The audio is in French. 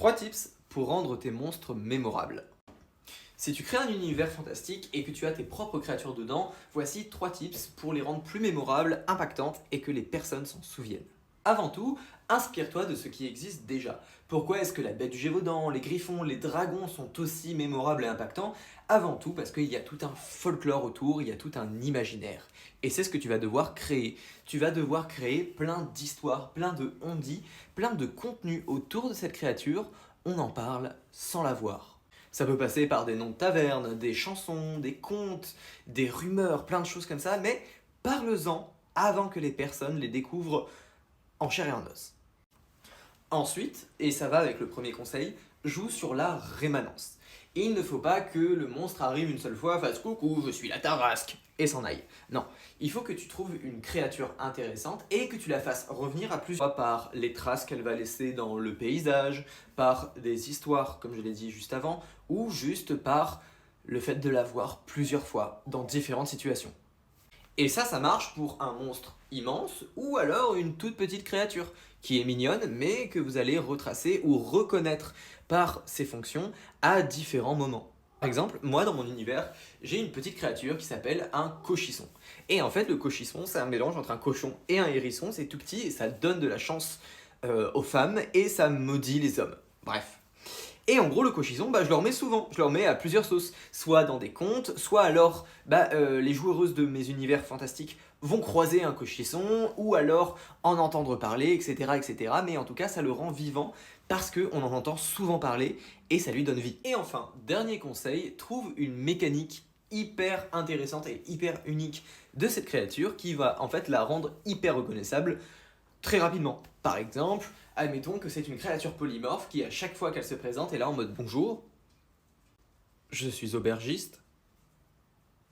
3 tips pour rendre tes monstres mémorables. Si tu crées un univers fantastique et que tu as tes propres créatures dedans, voici 3 tips pour les rendre plus mémorables, impactantes et que les personnes s'en souviennent. Avant tout, inspire-toi de ce qui existe déjà. Pourquoi est-ce que la bête du Gévaudan, les griffons, les dragons sont aussi mémorables et impactants? Avant tout parce qu'il y a tout un folklore autour, il y a tout un imaginaire. Et c'est ce que tu vas devoir créer. Tu vas devoir créer plein d'histoires, plein de on-dit, plein de contenu autour de cette créature. On en parle sans la voir. Ça peut passer par des noms de tavernes, des chansons, des contes, des rumeurs, plein de choses comme ça, mais parle-en avant que les personnes les découvrent en chair et en os. Ensuite, et ça va avec le premier conseil, joue sur la rémanence. Et il ne faut pas que le monstre arrive une seule fois, fasse coucou, je suis la Tarasque, et s'en aille. Non, il faut que tu trouves une créature intéressante et que tu la fasses revenir à plusieurs fois par les traces qu'elle va laisser dans le paysage, par des histoires, comme je l'ai dit juste avant, ou juste par le fait de la voir plusieurs fois dans différentes situations. Et ça marche pour un monstre immense ou alors une toute petite créature qui est mignonne mais que vous allez retracer ou reconnaître par ses fonctions à différents moments. Par exemple, moi dans mon univers, j'ai une petite créature qui s'appelle un cochisson. Et en fait, le cochisson, c'est un mélange entre un cochon et un hérisson, c'est tout petit et ça donne de la chance aux femmes et ça maudit les hommes. Bref. Et en gros, le cochisson, je le remets souvent. Je le remets à plusieurs sauces. Soit dans des contes, soit alors les joueuses de mes univers fantastiques vont croiser un cochisson, ou alors en entendre parler, etc., etc. Mais en tout cas, ça le rend vivant parce qu'on en entend souvent parler et ça lui donne vie. Et enfin, dernier conseil, trouve une mécanique hyper intéressante et hyper unique de cette créature qui va en fait la rendre hyper reconnaissable très rapidement. Par exemple, admettons que c'est une créature polymorphe qui, à chaque fois qu'elle se présente, est là en mode bonjour, je suis aubergiste,